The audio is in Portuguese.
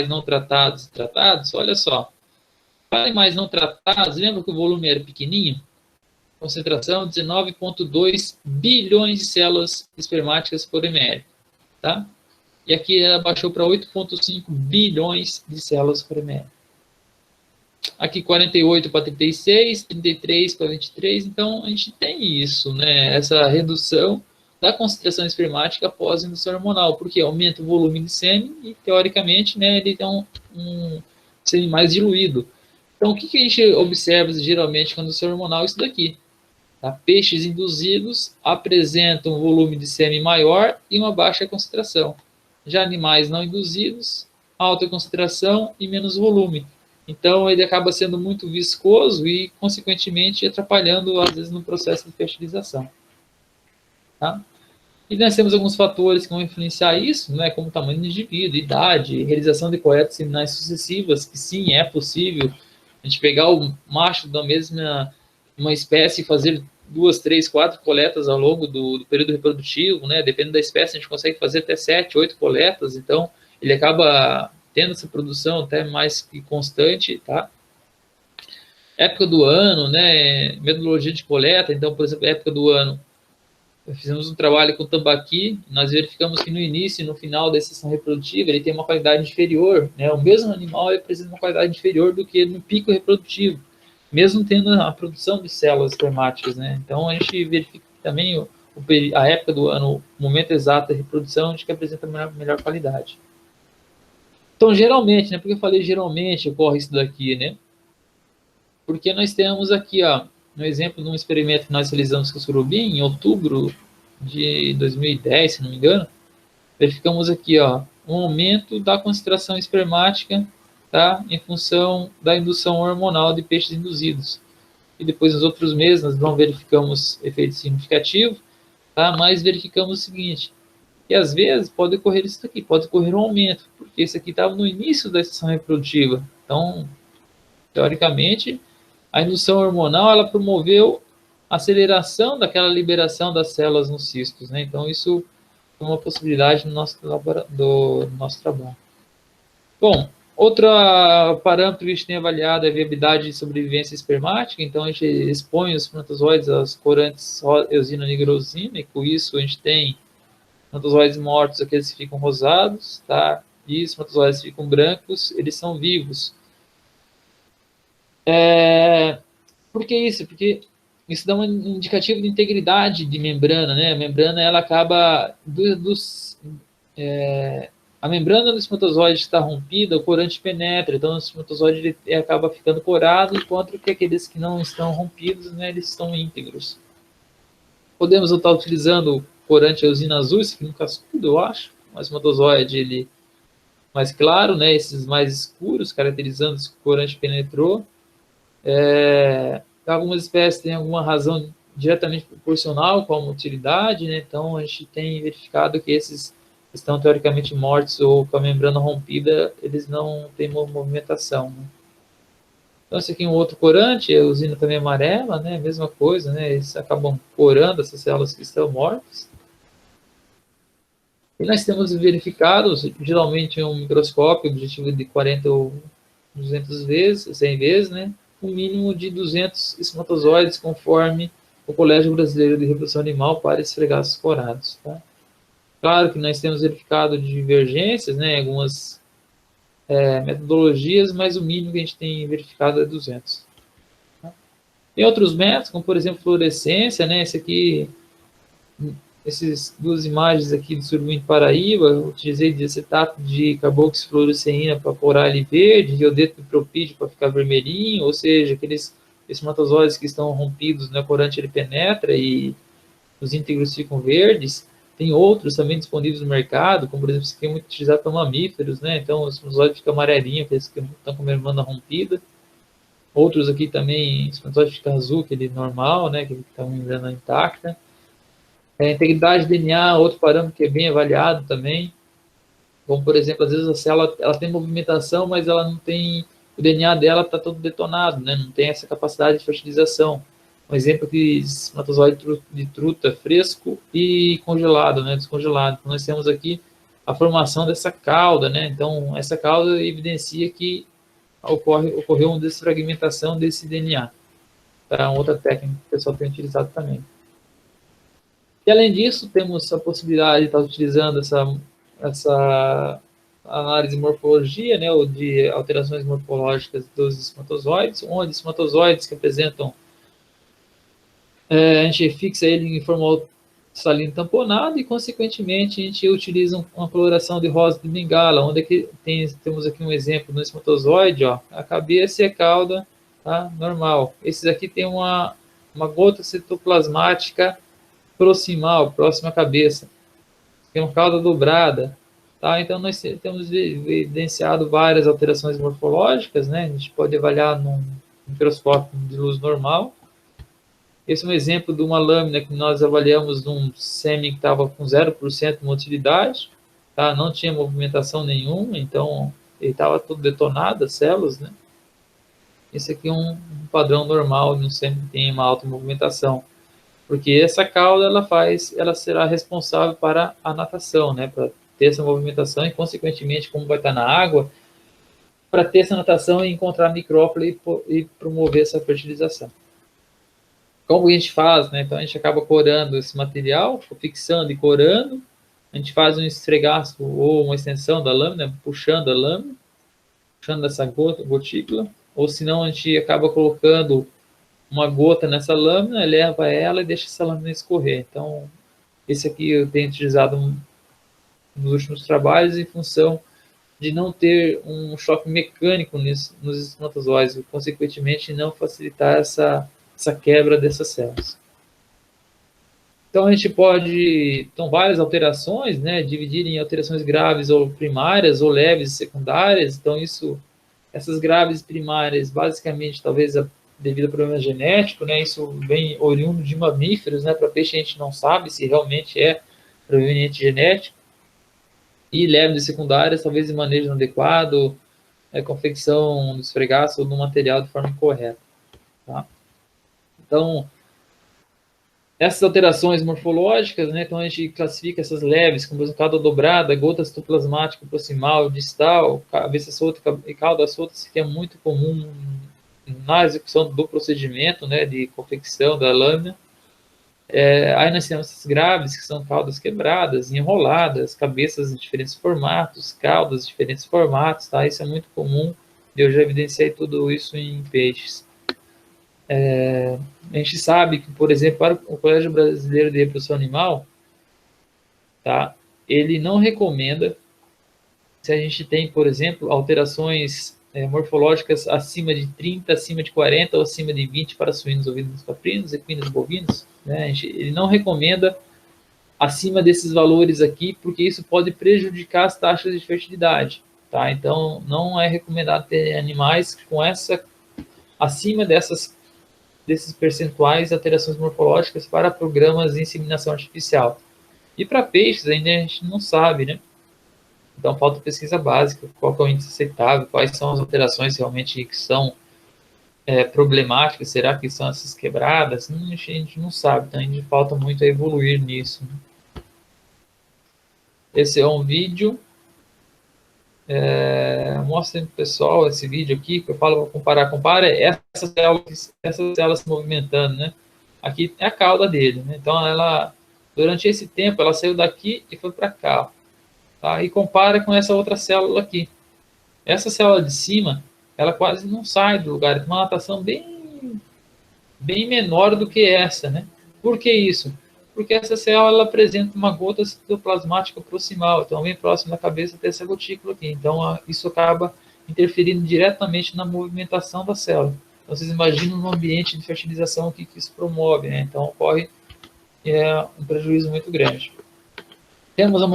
não tratados e tratados, olha só. Para animais não tratados, lembra que o volume era pequenininho? Concentração 19,2 bilhões de células espermáticas por ml, tá? E aqui ela baixou para 8,5 bilhões de células por ml. Aqui 48 para 36, 33 para 23, então a gente tem isso, né? Essa redução da concentração espermática após indução hormonal, porque aumenta o volume de sêmen e, teoricamente, né, ele tem um sêmen mais diluído. Então, o que a gente observa geralmente com a indução hormonal? Isso daqui. Tá? Peixes induzidos apresentam um volume de sêmen maior e uma baixa concentração. Já animais não induzidos, alta concentração e menos volume. Então, ele acaba sendo muito viscoso e, consequentemente, atrapalhando, às vezes, no processo de fertilização. Tá? E nós temos alguns fatores que vão influenciar isso, né, como tamanho do indivíduo, idade, realização de coletas seminais sucessivas, que sim, é possível a gente pegar o macho da mesma uma espécie e fazer 2, 3, 4 coletas ao longo do período reprodutivo, né? Dependendo da espécie, a gente consegue fazer até 7, 8 coletas, então ele acaba tendo essa produção até mais que constante, tá? Época do ano, né? Metodologia de coleta, então, por exemplo, época do ano, fizemos um trabalho com o tambaqui, nós verificamos que no início e no final da estação reprodutiva ele tem uma qualidade inferior, né? O mesmo animal apresenta uma qualidade inferior do que no pico reprodutivo, mesmo tendo a produção de células espermáticas, né? Então a gente verifica também a época do ano, o momento exato da reprodução, a gente que apresenta melhor qualidade. Então, geralmente, né? Porque eu falei geralmente ocorre isso daqui, né? Porque nós temos aqui, ó, um exemplo de um experimento que nós realizamos com o surubim em outubro de 2010, se não me engano, verificamos aqui, ó, um aumento da concentração espermática, tá, em função da indução hormonal de peixes induzidos. E depois, nos outros meses, nós não verificamos efeito significativo, tá, mas verificamos o seguinte, que às vezes pode ocorrer isso aqui, pode ocorrer um aumento, porque isso aqui estava no início da estação reprodutiva. Então, teoricamente, a indução hormonal ela promoveu a aceleração daquela liberação das células nos cistos, né? Então, isso é uma possibilidade do nosso trabalho. Bom, outro parâmetro que a gente tem avaliado é a viabilidade de sobrevivência espermática. Então, a gente expõe os espermatozoides aos corantes eosina e nigrosina, e com isso a gente tem espermatozoides mortos, aqueles que ficam rosados, tá? E os espermatozoides que ficam brancos, eles são vivos. Por que isso? Porque isso dá um indicativo de integridade de membrana, né? A membrana, ela acaba... a membrana do espermatozoide está rompida, o corante penetra, então o espermatozoide ele acaba ficando corado, enquanto que aqueles que não estão rompidos, né, eles estão íntegros. Podemos estar utilizando o corante eosina azul, esse aqui no cascudo, eu acho, o espermatozoide ele mais claro, né, esses mais escuros, caracterizando que o corante penetrou. Algumas espécies têm alguma razão diretamente proporcional com a motilidade, né? Então a gente tem verificado que esses que estão teoricamente mortos ou com a membrana rompida, eles não têm movimentação, né? Então esse aqui é um outro corante, a usina também amarela, né? Mesma coisa, né? Eles acabam corando essas células que estão mortas. E nós temos verificado, geralmente um microscópio, objetivo de 40 ou 200 vezes, 100 vezes, né? Um mínimo de 200 espermatozoides, conforme o Colégio Brasileiro de Reprodução Animal para esfregaços corados. Tá? Claro que nós temos verificado divergências, né, algumas metodologias, mas o mínimo que a gente tem verificado é 200. Tá? Tem outros métodos, como por exemplo fluorescência, né, esse aqui, essas duas imagens aqui do surubim de Paraíba, eu utilizei de acetato de carboxifluoresceína para pôr ele verde, iodeto de propídeo para ficar vermelhinho, ou seja, aqueles espermatozoides que estão rompidos, né, o corante ele penetra e os íntegros ficam verdes. Tem outros também disponíveis no mercado, como por exemplo, esse aqui é muito utilizado para mamíferos, né, então os espermatozoides ficam amarelinhos, aqueles que estão com a membrana rompida. Outros aqui também, o espermatozoide fica azul, aquele normal, né, que está com a membrana intacta. Integridade de DNA, outro parâmetro que é bem avaliado também. Como, por exemplo, às vezes a célula ela tem movimentação, mas ela não tem... O DNA dela está todo detonado, né? Não tem essa capacidade de fertilização. Um exemplo de espermatozoide de truta fresco e congelado, né? Descongelado. Então, nós temos aqui a formação dessa cauda, né? Então, essa cauda evidencia que ocorreu uma desfragmentação desse DNA. Tá? Outra técnica que o pessoal tem utilizado também. E, além disso, temos a possibilidade de estar utilizando essa análise de morfologia, né, ou de alterações morfológicas dos espermatozoides, onde espermatozoides que apresentam, a gente fixa ele em formal salino tamponado e, consequentemente, a gente utiliza uma coloração de rosa de bengala, onde aqui temos aqui um exemplo no espermatozoide, ó, a cabeça e a cauda, tá, normal. Esses aqui tem uma gota citoplasmática proximal, próxima à cabeça, tem uma cauda dobrada, tá? Então, nós temos evidenciado várias alterações morfológicas, né? A gente pode avaliar num microscópio de luz normal. Esse é um exemplo de uma lâmina que nós avaliamos num sêmen que estava com 0% de motilidade, tá? Não tinha movimentação nenhuma, então ele estava todo detonado, as células, né? Esse aqui é um padrão normal de um sêmen que tem uma alta movimentação, porque essa cauda ela será responsável para a natação, né? Para ter essa movimentação e, consequentemente, como vai estar na água, para ter essa natação e encontrar micrófila e promover essa fertilização. Como a gente faz, né? Então, a gente acaba corando esse material, fixando e corando. A gente faz um esfregaço ou uma extensão da lâmina, puxando a lâmina, puxando essa gotícula. Ou, senão, a gente acaba colocando uma gota nessa lâmina, leva ela e deixa essa lâmina escorrer. Então, esse aqui eu tenho utilizado nos últimos trabalhos em função de não ter um choque mecânico nos espermatozoides, e, consequentemente, não facilitar essa quebra dessas células. Então, a gente pode, então, várias alterações, né, dividir em alterações graves ou primárias, ou leves e secundárias. Então, essas graves primárias, basicamente, talvez devido a problemas genéticos, né, isso vem oriundo de mamíferos, né, para peixe a gente não sabe se realmente é proveniente genético. E leves e secundárias, talvez de manejo inadequado, confecção do esfregaço ou do material de forma incorreta. Tá? Então, essas alterações morfológicas, né, então a gente classifica essas leves, como a cauda dobrada, gota citoplasmática proximal, distal, cabeça solta e cauda solta, que é muito comum na execução do procedimento, né, de confecção da lâmina. Aí nós temos essas graves, que são caudas quebradas, enroladas, cabeças em diferentes formatos, caudas em diferentes formatos, tá? Isso é muito comum, eu já evidenciei tudo isso em peixes. A gente sabe que, por exemplo, para o Colégio Brasileiro de Reprodução Animal, tá? Ele não recomenda, se a gente tem, por exemplo, alterações morfológicas acima de 30, acima de 40 ou acima de 20 para suínos, ovinos, caprinos, equinos e bovinos, né? Ele não recomenda acima desses valores aqui, porque isso pode prejudicar as taxas de fertilidade, tá? Então, não é recomendado ter animais com acima desses percentuais de alterações morfológicas para programas de inseminação artificial. E para peixes ainda a gente não sabe, né? Então, falta pesquisa básica, qual que é o índice aceitável, quais são as alterações realmente que são problemáticas, será que são essas quebradas? A gente não sabe, então ainda falta muito a evoluir nisso. Né? Esse é um vídeo, mostra para o pessoal esse vídeo aqui, que eu falo para comparar, essas células se movimentando, né? Aqui é a cauda dele, né? Então, durante esse tempo, ela saiu daqui e foi para cá. Tá? E compara com essa outra célula aqui. Essa célula de cima, ela quase não sai do lugar, tem uma natação bem menor do que essa, né? Por que isso? Porque essa célula ela apresenta uma gota citoplasmática proximal, então bem próximo da cabeça tem essa gotícula aqui. Então, isso acaba interferindo diretamente na movimentação da célula. Então, vocês imaginam no ambiente de fertilização o que isso promove, né? Então, ocorre um prejuízo muito grande. Temos a